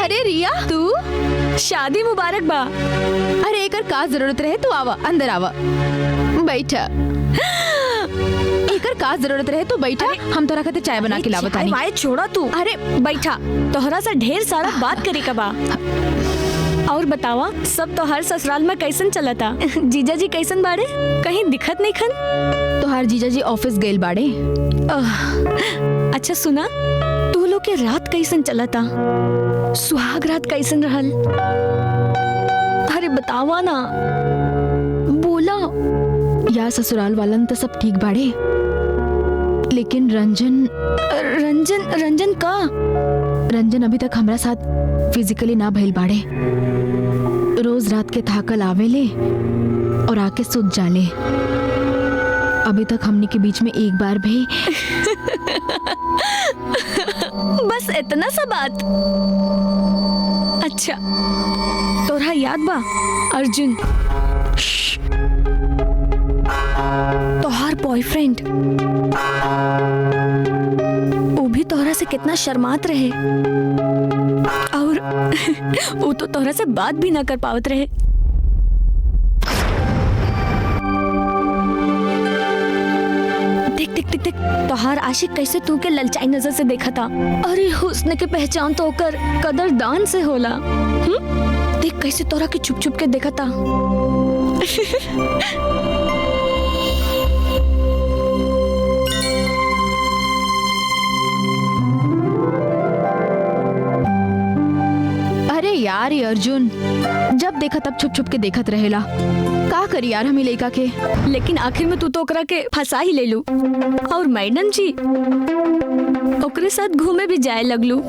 अरे रिया, तू शादी मुबारक बा। अरे एकर का जरूरत रहे, तू आवा, अंदर आवा, बैठा। एकर का जरूरत रहे, तू बैठा, हम तोरा खातिर चाय बना के लावतानी। भाई छोड़ा तू, अरे बैठा, तोहरा से ढेर सारा बात करे का बा। और बतावा, सब तोहर ससुराल में कैसन चलता? जीजा जी कैसन बाड़े? कहीं दिखत नहीं खन? तोहार जीजा जी ऑफिस गइल बाड़े। अच्छा सुना, तू लोग के रात कैसन चलता? सुहाग रात कैसन रहल? अरे बतावा ना, बोला। यार ससुराल वालन तो सब ठीक बाड़े, लेकिन रंजन का? रंजन अभी तक हमरा साथ फिजिकली ना भइल बाड़े। रोज रात के थाकल आवेले और आके सुत जाले। अभी तक हमनी के बीच में एक बार भी बस इतना सा बात। अच्छा, तोरा याद बा अर्जुन, तोहार बॉयफ्रेंड, वो भी तोहरा से कितना शर्मात रहे और वो तो तोहरा से बात भी ना कर पावत रहे। देख देख देख देख, तोहार आशिक कैसे तू के ललचाई नजर से देखा था। अरे हुस्न के पहचान तो होकर कदरदान से होला। देख कैसे तोरा के छुप छुप के देखा था। यार ये अर्जुन जब देखा तब छुप छुप के देखत रहेला। का करी यार हम लइका के। लेकिन आखिर में तू तो ओकरा के फंसा ही ले लू और मैडम जी ओकरे साथ घूमे भी जाए लगलू।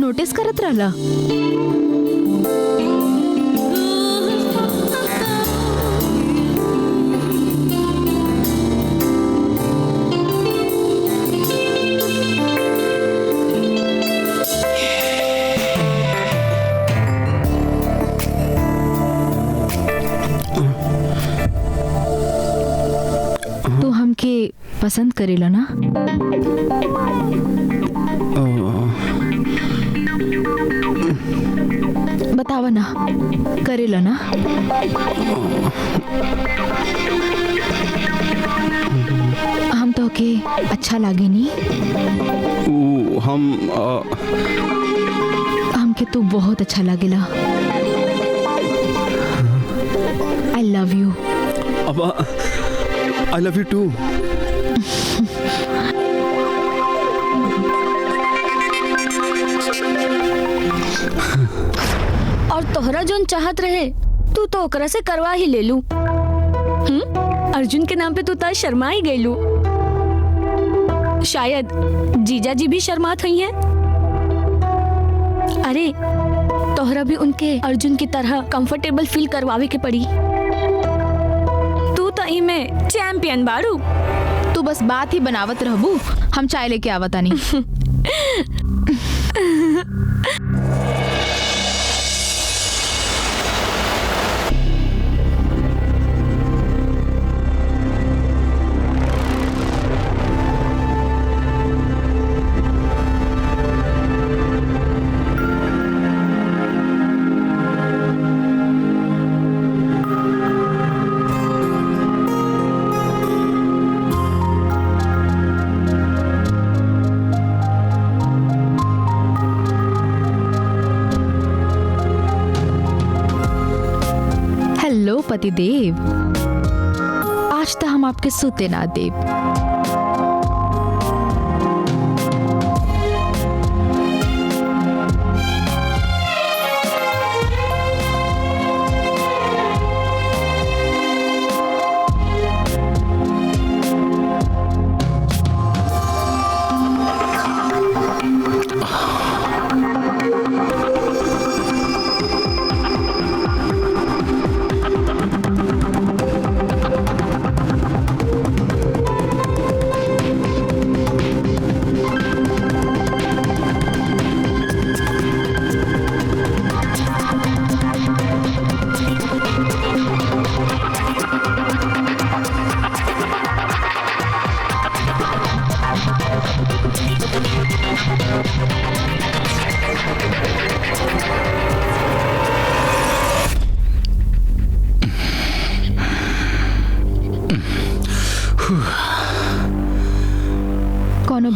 नोटिस करत रहला? तू हमके पसंद करेला ना? बतावा ना, करेला ना? हम तो के अच्छा लागे नी? हमके तू बहुत अच्छा लागेला। I love you. अबा, I love you too. और तोहरा जोन चाहत रहे तू तो ओकरा से करवा ही ले लू। अर्जुन के नाम पे तू ता शर्मा ही गईलू। शायद जीजा जी भी शर्मात हुई हैं। अरे तोहरा भी उनके अर्जुन की तरह कंफर्टेबल फील करवावे के पड़ी। तू तो इमे चैंपियन बाड़ू। तू बस बात ही बनावत रहबू, हम चाय लेके आवतानी। हेलो पतिदेव, आज तो हम आपके सोते ना देव।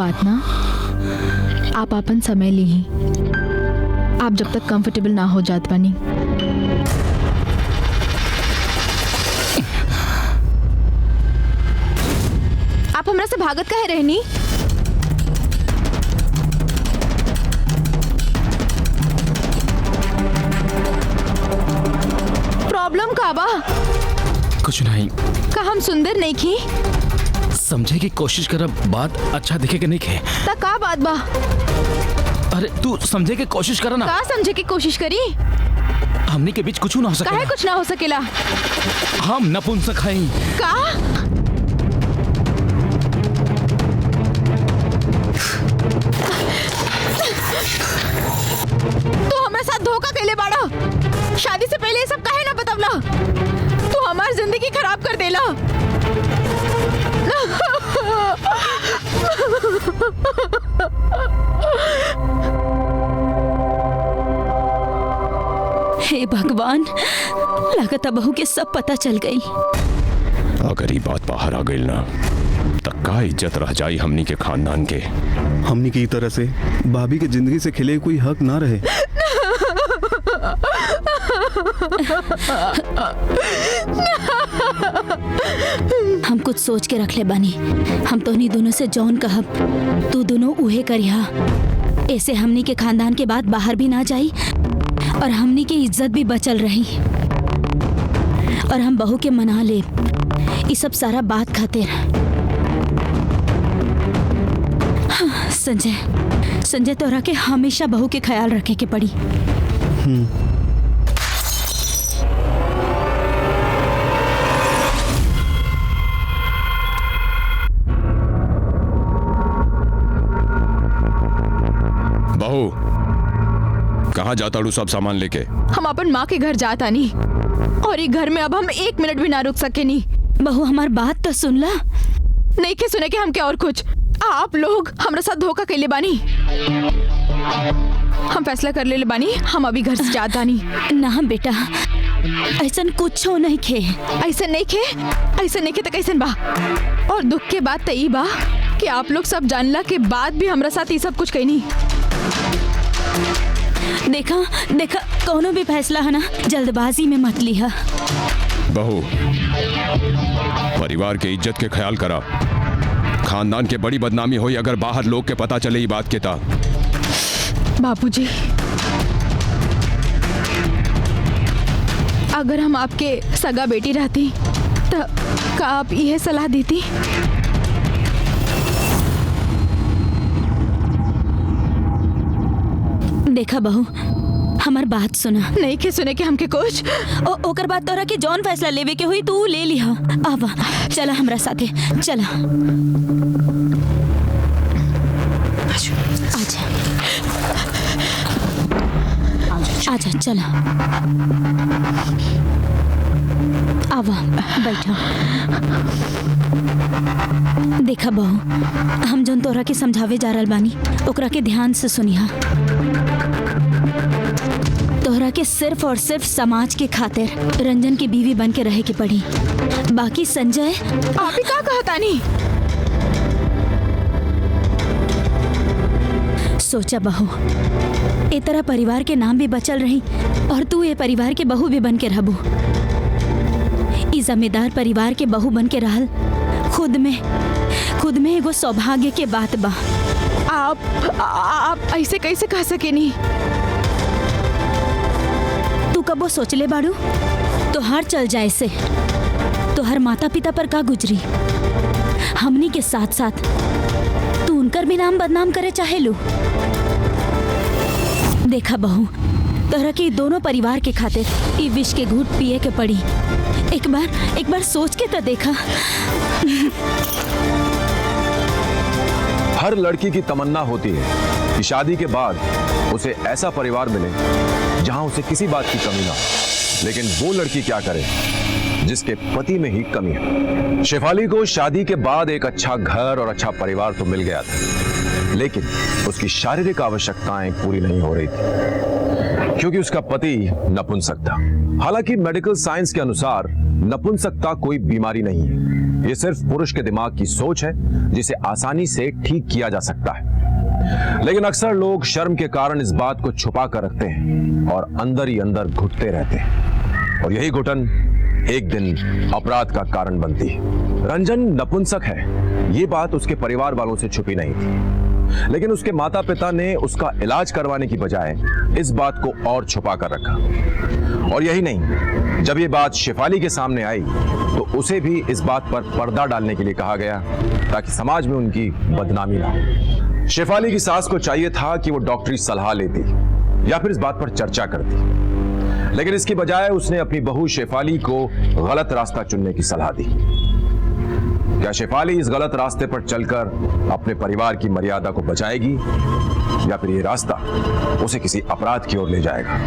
बात ना, आप अपन समय ली ही, आप जब तक कंफर्टेबल ना हो जात बानी। आप हमरा से भागत काहे रहनी? प्रॉब्लम का बा? कुछ नहीं। का हम सुंदर नहीं की? समझे की कोशिश कर, बात अच्छा दिखे कि नहीं खे। ता का बात बा? अरे तू समझे की कोशिश कर ना। का समझे की कोशिश करी? हमनी के बीच कुछ ना हो सकेला। काहे कुछ ना हो सकेला? हम नपुंसक हई। का? तू हमारे साथ धोखा कैले बाड़ा। शादी से पहले ये सब काहे ना बतवला? तू हमारी जिंदगी खराब कर देला। हे भगवान, लागत बहू के सब पता चल गई। अगर ये बात बाहर आ गई ना, तब का इज्जत रह जाई हमनी के खानदान के। हमनी की तरह से भाभी के जिंदगी से खिले कोई हक ना रहे। हम कुछ सोच के रख ले बानी। हम तो नहीं दोनों से जौन कहब तू दोनों उहे करिहा। ऐसे हमनी के खानदान के बात बाहर भी ना जाई और हमनी की इज्जत भी बचल रही। और हम बहू के मना ले, ये सब सारा बात खातिर। हाँ, संजय तोरा के हमेशा बहू के ख्याल रखे के पड़ी। बहू, कहाँ जाता हूँ सब सामान लेके? हम अपन माँ के घर जाता नहीं, और ये घर में अब हम 1 मिनट भी ना रुक सके नहीं। बहू हमार बात तो सुन ला। नहीं के सुने के हम क्या और कुछ। आप लोग हमारे साथ धोखा कैले बानी। हम फैसला कर ले बानी, हम अभी घर से जाता नहीं। ना बेटा, ऐसा कुछ नहीं खे। ऐसा नहीं खे तो कैसन बा? और दुख के बात तो ई बा कि आप लोग सब जानला के बाद भी हमारे साथ ये सब कुछ कहीं नहीं। देखा कोनो भी फैसला है ना, जल्दबाजी में मत लिहा। बहू, परिवार के इज्जत के ख्याल करा। खानदान के बड़ी बदनामी हुई अगर बाहर लोग के पता चले ये बात के ता। बापूजी, अगर हम आपके सगा बेटी रहती तो का आप यह सलाह देती? देखा बहू, हमार बात सुना। नहीं के सुने के हमके कुछ। ओकर बात तोरा के जौन फैसला लेवे के हुई तू ले लिहा। आवा, चला हमरा साथे, चला। आजा चला। आवा, बैठो। देखा बहू, हम जौन तोरा के समझावे जा रहल बानी ओकरा के ध्यान से सुनिहा। तोहरा के सिर्फ और सिर्फ समाज के खातिर रंजन की बीवी बन के रहे के पड़ी। बाकी संजय, आप ही का कहता नहीं? सोचा बहू, ए तरह परिवार के नाम भी बचल रही और तू ये परिवार के बहू भी बन के रहबू। ई जिम्मेदार परिवार के बहू बन के रहल खुद में एगो सौभाग्य के बात बा। आप ऐसे कैसे कह सके नहीं? तू कबो सोचले बाड़ू तोहार चल जाए से तोहार माता पिता पर का गुजरी? हमनी के साथ साथ तू उनकर भी नाम बदनाम करे चाहे लू। देखा बहू, तोहरा के दोनों परिवार के खातिर ई विष के घूंट पिए के पड़ी। एक बार सोच के तो देखा। हर लड़की की तमन्ना होती है कि शादी के बाद उसे ऐसा परिवार मिले जहां उसे किसी बात की कमी ना हो। लेकिन वो लड़की क्या करे जिसके पति में ही कमी है। शेफाली को शादी के बाद एक अच्छा घर और अच्छा परिवार तो मिल गया था, लेकिन उसकी शारीरिक आवश्यकताएं पूरी नहीं हो रही थी क्योंकि उसका पति नपुंसक था। हालांकि मेडिकल साइंस के अनुसार नपुंसकता कोई बीमारी नहीं है, ये सिर्फ पुरुष के दिमाग की सोच है जिसे आसानी से ठीक किया जा सकता है। लेकिन अक्सर लोग शर्म के कारण इस बात को छुपा कर रखते हैं और अंदर ही अंदर घुटते रहते हैं, और यही घुटन एक दिन अपराध का कारण बनती है। रंजन नपुंसक है, ये बात उसके परिवार वालों से छुपी नहीं थी, लेकिन उसके माता पिता ने उसका इलाज करवाने की बजाय इस बात को और छुपा कर रखा। और यही नहीं, जब ये बात शेफाली के सामने आई तो उसे भी इस बात पर पर्दा डालने के लिए कहा गया ताकि समाज में उनकी बदनामी ना हो। शेफाली की सास को चाहिए था कि वो डॉक्टरी सलाह लेती या फिर इस बात पर चर्चा करती, लेकिन इसकी बजाय उसने अपनी बहू शेफाली को गलत रास्ता चुनने की सलाह दी। क्या शेफाली इस गलत रास्ते पर चलकर अपने परिवार की मर्यादा को बचाएगी, या फिर ये रास्ता उसे किसी अपराध की ओर ले जाएगा?